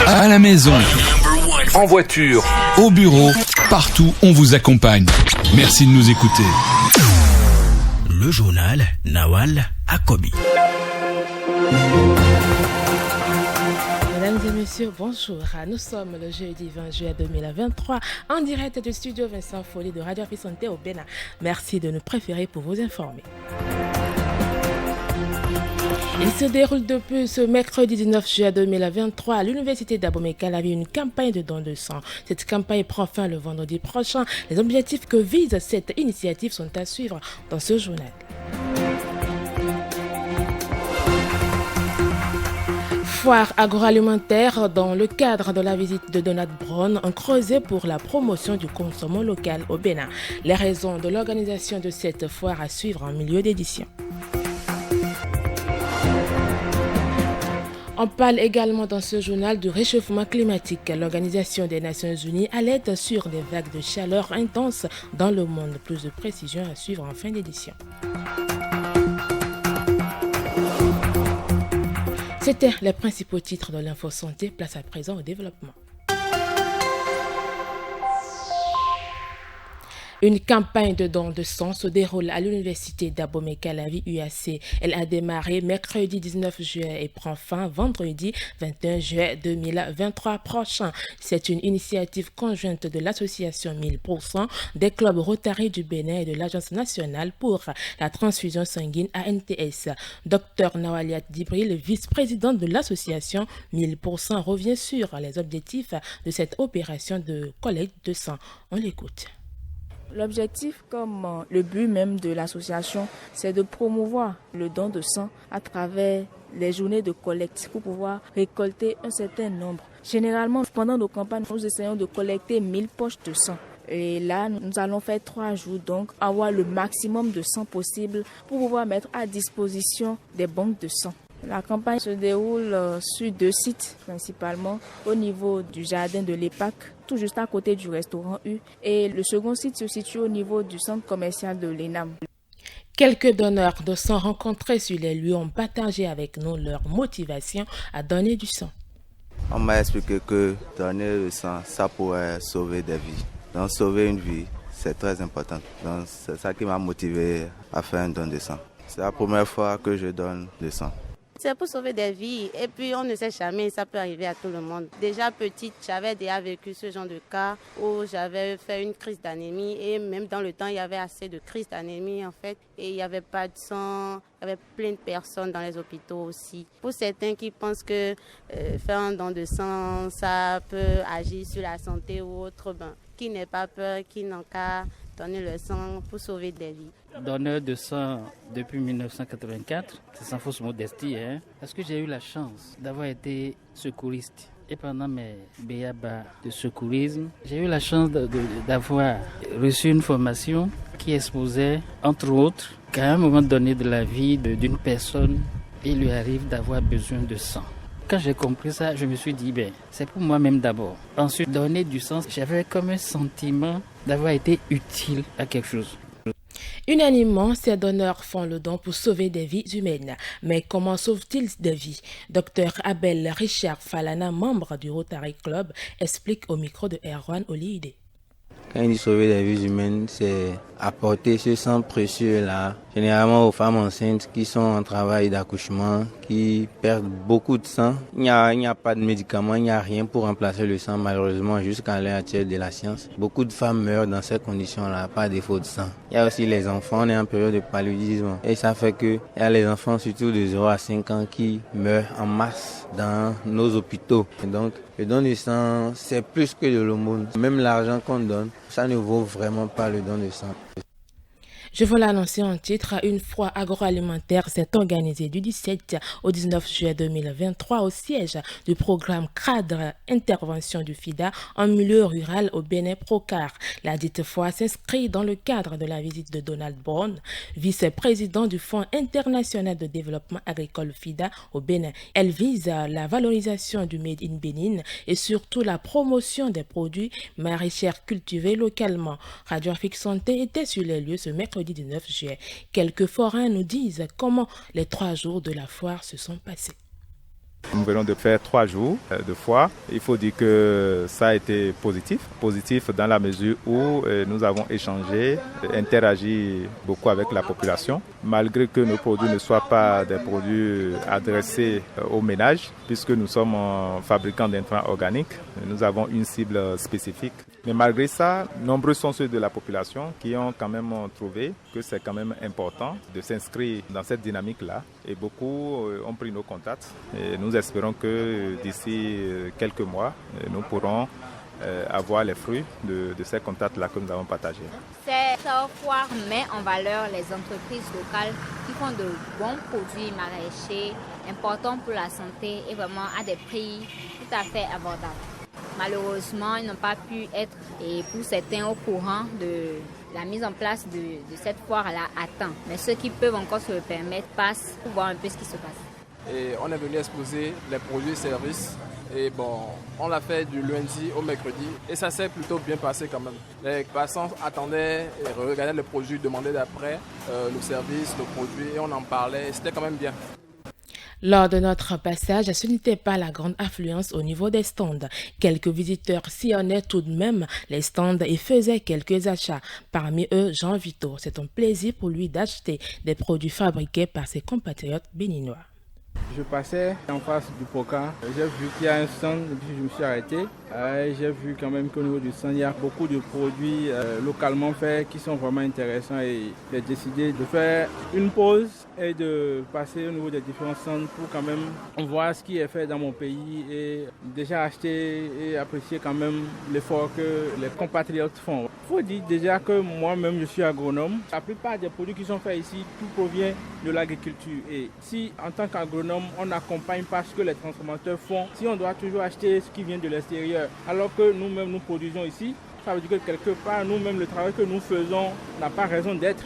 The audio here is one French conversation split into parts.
À la maison, En voiture, au bureau, partout, on vous accompagne. Merci de nous écouter. Le journal Nawal Akobi. Mesdames et messieurs, bonjour. Nous sommes le jeudi 20 juillet 2023 en direct du studio Vincent Folly de Radio Afrique Santé au Bénin. Merci de nous préférer pour vous informer. Il se déroule depuis ce mercredi 19 juillet 2023 à l'université d'Abomey-Calavi une campagne de dons de sang. Cette campagne prend fin le vendredi prochain. Les objectifs que vise cette initiative sont à suivre dans ce journal. Foire agroalimentaire dans le cadre de la visite de Donald Brown, un creuset pour la promotion du consommation local au Bénin. Les raisons de l'organisation de cette foire à suivre en milieu d'édition. On parle également dans ce journal du réchauffement climatique. L'Organisation des Nations Unies alerte sur des vagues de chaleur intenses dans le monde. Plus de précisions à suivre en fin d'édition. C'était les principaux titres de l'Info Santé. Place à présent au développement. Une campagne de dons de sang se déroule à l'université d'Abomey-Calavi UAC. Elle a démarré mercredi 19 juillet et prend fin vendredi 21 juillet 2023 prochain. C'est une initiative conjointe de l'association 1000%, des clubs Rotary du Bénin et de l'Agence nationale pour la transfusion sanguine ANTS. Dr Nawaliat Dibril, vice-présidente de l'association 1000%, revient sur les objectifs de cette opération de collecte de sang. On l'écoute. L'objectif, comme le but même de l'association, c'est de promouvoir le don de sang à travers les journées de collecte pour pouvoir récolter un certain nombre. Généralement, pendant nos campagnes, nous essayons de collecter 1000 poches de sang. Et là, nous allons faire 3 jours, donc avoir le maximum de sang possible pour pouvoir mettre à disposition des banques de sang. La campagne se déroule sur 2 sites principalement, au niveau du jardin de l'EPAC, tout juste à côté du restaurant U, et le second site se situe au niveau du centre commercial de l'ENAM. Quelques donneurs de sang rencontrés sur les lieux ont partagé avec nous leur motivation à donner du sang. On m'a expliqué que donner le sang, ça pourrait sauver des vies. Donc sauver une vie, c'est très important. Donc c'est ça qui m'a motivé à faire un don de sang. C'est la première fois que je donne du sang. C'est pour sauver des vies et puis on ne sait jamais, ça peut arriver à tout le monde. Déjà petite, j'avais déjà vécu ce genre de cas où j'avais fait une crise d'anémie et même dans le temps, il y avait assez de crises d'anémie en fait et il n'y avait pas de sang, il y avait plein de personnes dans les hôpitaux aussi. Pour certains qui pensent que faire un don de sang, ça peut agir sur la santé ou autre, qui n'ait pas peur, qui n'en qu'à donner le sang pour sauver des vies. Donneur de sang depuis 1984, c'est sans fausse modestie, parce que j'ai eu la chance d'avoir été secouriste. Et pendant mes béabas de secourisme, j'ai eu la chance d'avoir reçu une formation qui exposait, entre autres, qu'à un moment donné de la vie d'une personne, il lui arrive d'avoir besoin de sang. Quand j'ai compris ça, je me suis dit, c'est pour moi-même d'abord. Ensuite, donner du sang, j'avais comme un sentiment d'avoir été utile à quelque chose. Unanimement, ces donneurs font le don pour sauver des vies humaines. Mais comment sauvent-ils des vies? Dr Abel Richard Falana, membre du Rotary Club, explique au micro de Erwan Olide. Quand il dit sauver des vies humaines, c'est apporter ce sang précieux-là, généralement aux femmes enceintes qui sont en travail d'accouchement, qui perdent beaucoup de sang. Il n'y a pas de médicaments, il n'y a rien pour remplacer le sang, malheureusement, jusqu'à l'heure actuelle de la science. Beaucoup de femmes meurent dans ces conditions-là, par défaut de sang. Il y a aussi les enfants, on est en période de paludisme, et ça fait qu'il y a les enfants, surtout de 0 à 5 ans, qui meurent en masse dans nos hôpitaux. Et donc, le don de sang, c'est plus que de l'aumône. Même l'argent qu'on donne, ça ne vaut vraiment pas le don de sang. Je vous l'annoncer en titre, une foire agroalimentaire s'est organisée du 17 au 19 juillet 2023 au siège du programme cadre intervention du FIDA en milieu rural au Bénin Procar. La dite foire s'inscrit dans le cadre de la visite de Donald Brown, vice-président du Fonds international de développement agricole FIDA au Bénin. Elle vise la valorisation du Made in Bénin et surtout la promotion des produits maraîchers cultivés localement. Radio Afrique Santé était sur les lieux ce mercredi 19 juillet. Quelques forains nous disent comment les 3 jours de la foire se sont passés. Nous venons de faire 3 jours de foire. Il faut dire que ça a été positif. Positif dans la mesure où nous avons échangé, interagi beaucoup avec la population. Malgré que nos produits ne soient pas des produits adressés aux ménages, puisque nous sommes fabricants d'intrants organiques, nous avons une cible spécifique. Mais malgré ça, nombreux sont ceux de la population qui ont quand même trouvé que c'est quand même important de s'inscrire dans cette dynamique-là. Et beaucoup ont pris nos contacts. Et nous espérons que d'ici quelques mois, nous pourrons avoir les fruits de ces contacts-là que nous avons partagés. Cette foire met en valeur les entreprises locales qui font de bons produits maraîchers, importants pour la santé et vraiment à des prix tout à fait abordables. Malheureusement, ils n'ont pas pu être, et pour certains, au courant de la mise en place de cette foire-là à temps. Mais ceux qui peuvent encore se le permettre passent pour voir un peu ce qui se passe. Et on est venu exposer les produits et services. Et bon, on l'a fait du lundi au mercredi et ça s'est plutôt bien passé quand même. Les passants attendaient et regardaient le produit, demandaient d'après le service, le produit et on en parlait. C'était quand même bien. Lors de notre passage, ce n'était pas la grande affluence au niveau des stands. Quelques visiteurs sillonnaient tout de même les stands et faisaient quelques achats. Parmi eux, Jean Vito. C'est un plaisir pour lui d'acheter des produits fabriqués par ses compatriotes béninois. Je passais en face du Poca, j'ai vu qu'il y a un stand et puis je me suis arrêté. J'ai vu quand même qu'au niveau du stand, il y a beaucoup de produits localement faits qui sont vraiment intéressants et j'ai décidé de faire une pause et de passer au niveau des différents stands pour quand même voir ce qui est fait dans mon pays et déjà acheter et apprécier quand même l'effort que les compatriotes font. Il faut dire déjà que moi-même je suis agronome. La plupart des produits qui sont faits ici, tout provient de l'agriculture et si en tant qu'agronome on n'accompagne pas ce que les transformateurs font, si on doit toujours acheter ce qui vient de l'extérieur alors que nous-mêmes nous produisons ici, ça veut dire que quelque part nous-mêmes le travail que nous faisons n'a pas raison d'être.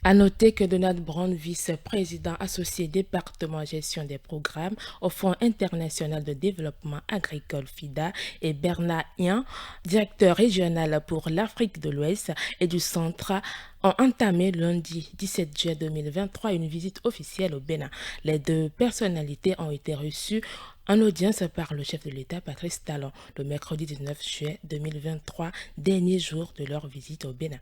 À noter que Donald Brown, vice-président associé département gestion des programmes au Fonds international de développement agricole FIDA, et Bernard Ian, directeur régional pour l'Afrique de l'Ouest et du Centre, ont entamé lundi 17 juillet 2023 une visite officielle au Bénin. Les deux personnalités ont été reçues en audience par le chef de l'État, Patrice Talon, le mercredi 19 juillet 2023, dernier jour de leur visite au Bénin.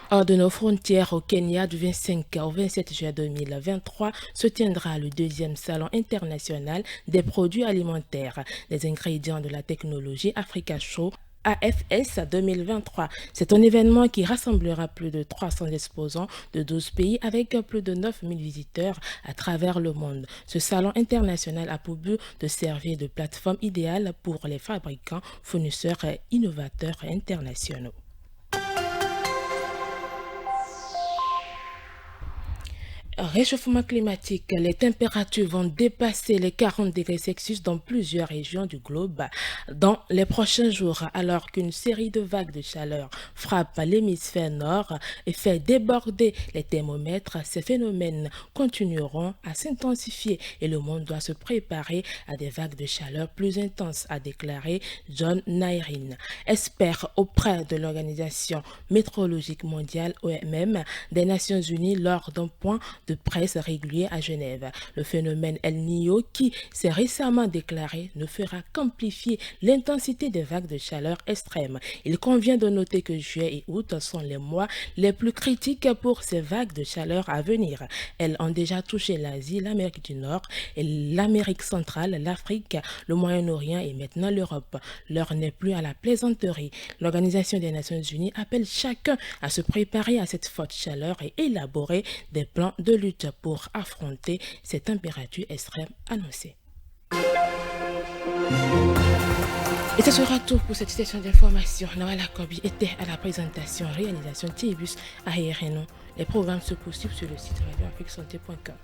Hors de nos frontières au Kenya, du 25 au 27 juillet 2023, se tiendra le 2e Salon international des produits alimentaires, des ingrédients de la technologie Africa Show AFS 2023. C'est un événement qui rassemblera plus de 300 exposants de 12 pays avec plus de 9000 visiteurs à travers le monde. Ce salon international a pour but de servir de plateforme idéale pour les fabricants, fournisseurs et innovateurs internationaux. Réchauffement climatique, les températures vont dépasser les 40 degrés Celsius dans plusieurs régions du globe dans les prochains jours, alors qu'une série de vagues de chaleur frappe l'hémisphère nord et fait déborder les thermomètres. Ces phénomènes continueront à s'intensifier et le monde doit se préparer à des vagues de chaleur plus intenses, a déclaré John Nairin, expert auprès de l'Organisation météorologique mondiale OMM des Nations Unies lors d'un point de presse régulier à Genève. Le phénomène El Niño, qui s'est récemment déclaré, ne fera qu'amplifier l'intensité des vagues de chaleur extrêmes. Il convient de noter que juillet et août sont les mois les plus critiques pour ces vagues de chaleur à venir. Elles ont déjà touché l'Asie, l'Amérique du Nord et l'Amérique centrale, l'Afrique, le Moyen-Orient et maintenant l'Europe. L'heure n'est plus à la plaisanterie. L'Organisation des Nations Unies appelle chacun à se préparer à cette forte chaleur et élaborer des plans de lutte pour affronter ces températures extrêmes annoncées. Et ce sera tout pour cette session d'information. Nawal Akobi était à la présentation, réalisation Tibus à RNO. Les programmes se poursuivent sur le site radioafriquesanté.com.